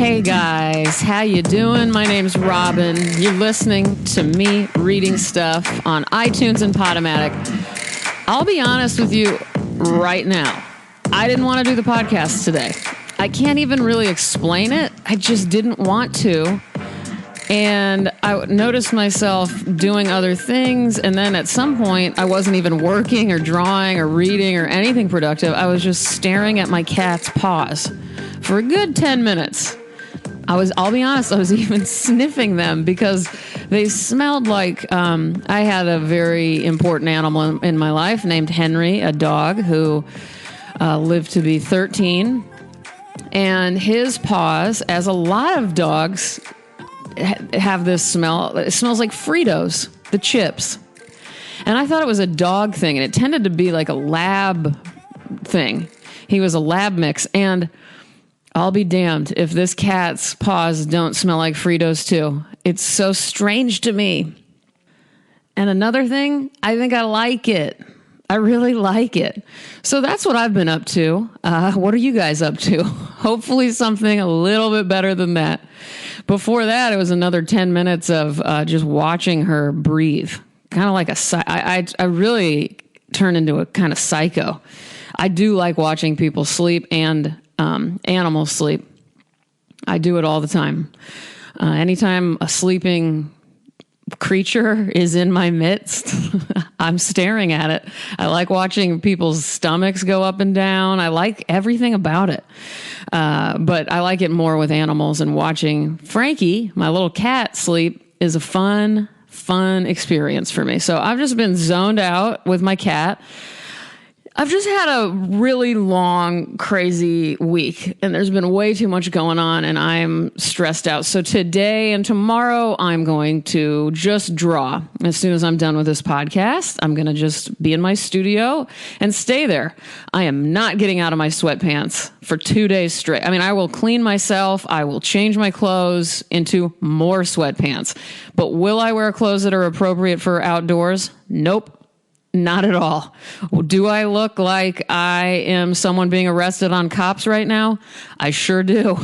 Hey guys, how you doing? My name's Robin. You're listening to me reading stuff on iTunes and Podomatic. I'll be honest with you right now. I didn't want to do the podcast today. I can't even really explain it. I just didn't want to. And I noticed myself doing other things, and then at some point, I wasn't even working or drawing or reading or anything productive. I was just staring at my cat's paws for a good 10 minutes. I'll be honest, I was even sniffing them because they smelled like I had a very important animal in my life named Henry, a dog who lived to be 13. And his paws, as a lot of dogs have this smell, it smells like Fritos, the chips. And I thought it was a dog thing, and it tended to be like a lab thing. He was a lab mix, and I'll be damned if this cat's paws don't smell like Fritos too. It's so strange to me. And another thing, I think I like it. I really like it. So that's what I've been up to. What are you guys up to? Hopefully something a little bit better than that. Before that, it was another 10 minutes of just watching her breathe. Kind of like I really turn into a kind of psycho. I do like watching people sleep and animals sleep. I do it all the time. Anytime a sleeping creature is in my midst, I'm staring at it. I like watching people's stomachs go up and down. I like everything about it. But I like it more with animals, and watching Frankie, my little cat, sleep is a fun experience for me. So I've just been zoned out with my cat. I've just had a really long, crazy week, and there's been way too much going on, and I'm stressed out. So today and tomorrow, I'm going to just draw. As soon as I'm done with this podcast, I'm going to just be in my studio and stay there. I am not getting out of my sweatpants for 2 days straight. I mean, I will clean myself. I will change my clothes into more sweatpants. But will I wear clothes that are appropriate for outdoors? Nope. Not at all. Do I look like I am someone being arrested on cops right now? I sure do.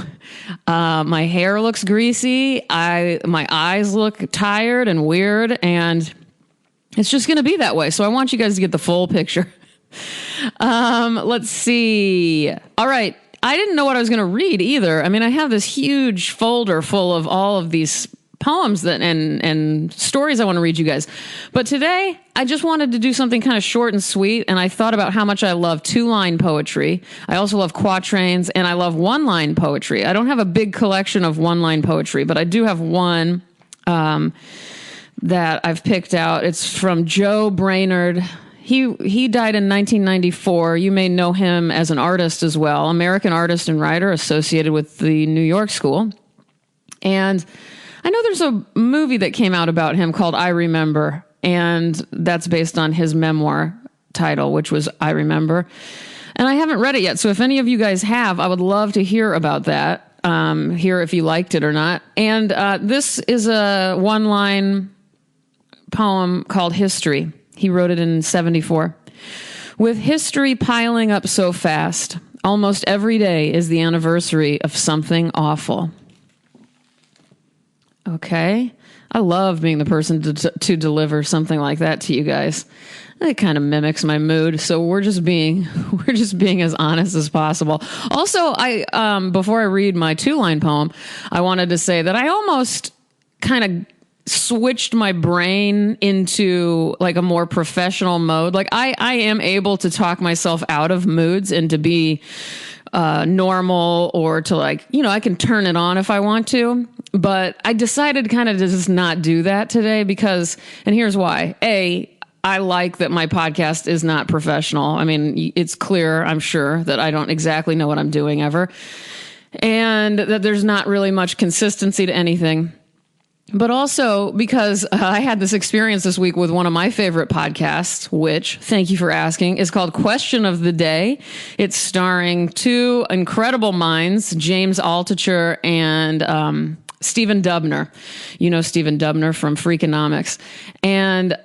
My hair looks greasy. My eyes look tired and weird, and it's just going to be that way. So I want you guys to get the full picture. Let's see. All right. I didn't know what I was going to read either. I mean, I have this huge folder full of all of these poems and stories I want to read you guys. But today, I just wanted to do something kind of short and sweet, and I thought about how much I love two-line poetry. I also love quatrains, and I love one-line poetry. I don't have a big collection of one-line poetry, but I do have one that I've picked out. It's from Joe Brainard. He died in 1994. You may know him as an artist as well, American artist and writer associated with the New York School. And I know there's a movie that came out about him called I Remember, and that's based on his memoir title, which was I Remember. And I haven't read it yet, so if any of you guys have, I would love to hear about that, hear if you liked it or not. And this is a one-line poem called History. He wrote it in 1974. With history piling up so fast, almost every day is the anniversary of something awful. Okay. I love being the person to deliver something like that to you guys. It kind of mimics my mood. So we're just being as honest as possible. Also, before I read my two-line poem, I wanted to say that I almost kind of switched my brain into like a more professional mode. Like I am able to talk myself out of moods and to be normal, or to I can turn it on if I want to. But I decided kind of to just not do that today because, and here's why. I like that my podcast is not professional. I mean, it's clear, I'm sure, that I don't exactly know what I'm doing ever, and that there's not really much consistency to anything. But also because I had this experience this week with one of my favorite podcasts, which, thank you for asking, is called Question of the Day. It's starring two incredible minds, James Altucher and Stephen Dubner. You know Stephen Dubner from Freakonomics. And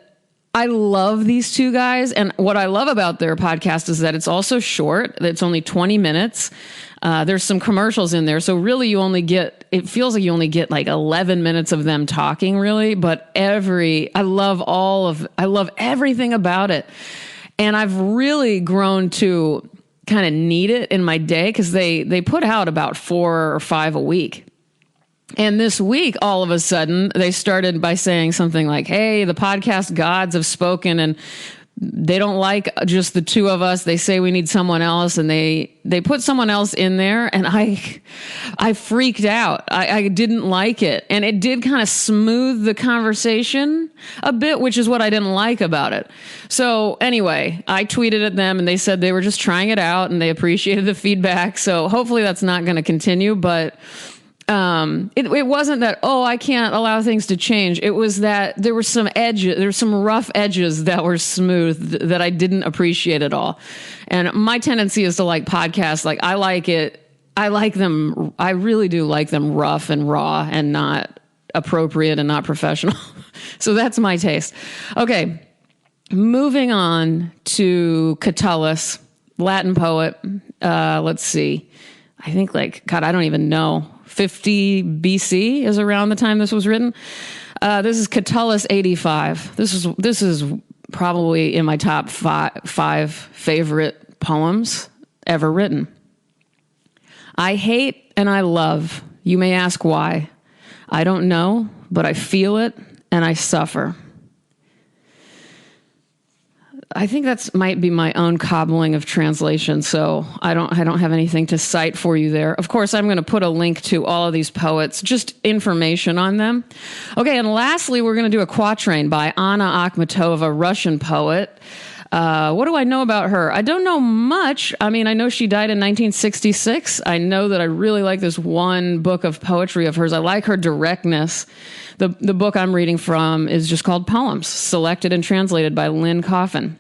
I love these two guys. And what I love about their podcast is that it's also short. It's only 20 minutes. There's some commercials in there. So really it feels like you only get like 11 minutes of them talking really, but I love everything about it. And I've really grown to kind of need it in my day because they put out about 4 or 5 a week. And this week, all of a sudden, they started by saying something like, hey, the podcast gods have spoken and they don't like just the two of us. They say we need someone else, and they put someone else in there, and I freaked out. I didn't like it, and it did kind of smooth the conversation a bit, which is what I didn't like about it. So anyway, I tweeted at them, and they said they were just trying it out, and they appreciated the feedback. So hopefully that's not going to continue, but it wasn't that, I can't allow things to change. It was that there were some rough edges that were smooth that I didn't appreciate at all. And my tendency is to like podcasts. Like I like it. I like them. I really do like them rough and raw and not appropriate and not professional. So that's my taste. Okay. Moving on to Catullus, Latin poet. Let's see. I think I don't even know. 50 BC is around the time this was written. This is Catullus 85. This is probably in my top five favorite poems ever written. I hate and I love. You may ask why. I don't know, but I feel it and I suffer. I think that's might be my own cobbling of translation, so I don't have anything to cite for you there. Of course, I'm going to put a link to all of these poets, just information on them. Okay, and lastly, we're going to do a quatrain by Anna Akhmatova, Russian poet. What do I know about her? I don't know much. I mean, I know she died in 1966. I know that I really like this one book of poetry of hers. I like her directness. The book I'm reading from is just called Poems, selected and translated by Lynn Coffin.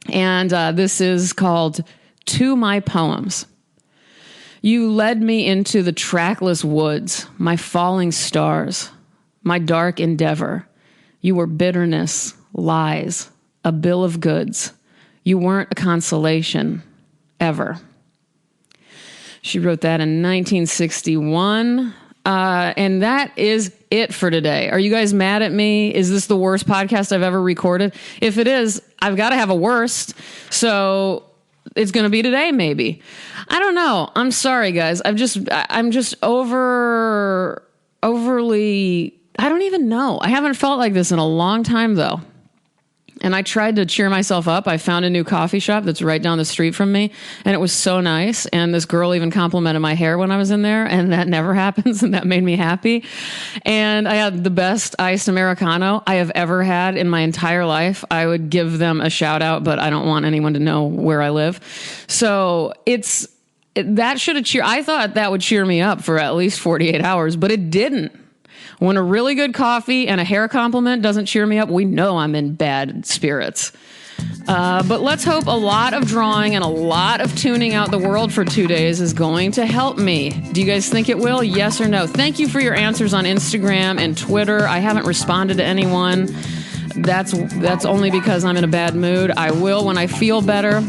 And this is called To My Poems. You led me into the trackless woods, my falling stars, my dark endeavor. You were bitterness, lies, a bill of goods. You weren't a consolation, ever. She wrote that in 1961. And that is it for today. Are you guys mad at me? Is this the worst podcast I've ever recorded? If it is, I've got to have a worst. So it's going to be today, maybe. I don't know. I'm sorry, guys. I'm just overly, I don't even know. I haven't felt like this in a long time, though. And I tried to cheer myself up. I found a new coffee shop that's right down the street from me, and it was so nice. And this girl even complimented my hair when I was in there, and that never happens, and that made me happy. And I had the best iced Americano I have ever had in my entire life. I would give them a shout out, but I don't want anyone to know where I live. So that should have I thought that would cheer me up for at least 48 hours, but it didn't. When a really good coffee and a hair compliment doesn't cheer me up, we know I'm in bad spirits. But let's hope a lot of drawing and a lot of tuning out the world for 2 days is going to help me. Do you guys think it will? Yes or no? Thank you for your answers on Instagram and Twitter. I haven't responded to anyone. That's only because I'm in a bad mood. I will when I feel better.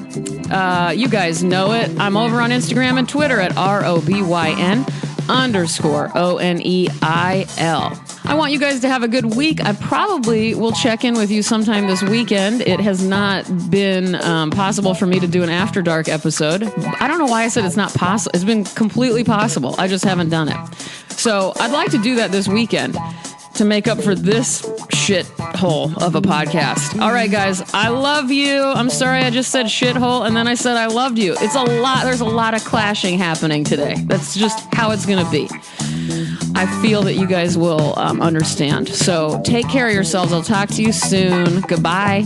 You guys know it. I'm over on Instagram and Twitter at ROBYN_ONEIL. I want you guys to have a good week. I probably will check in with you sometime this weekend. It has not been possible for me to do an After Dark episode. I don't know why I said it's not possible. It's been completely possible. I just haven't done it. So I'd like to do that this weekend to make up for this shithole of a podcast. All right, guys, I love you. I'm sorry I just said shithole and then I said I loved you. It's a lot. There's a lot of clashing happening today. That's just how it's going to be. I feel that you guys will understand. So take care of yourselves. I'll talk to you soon. Goodbye.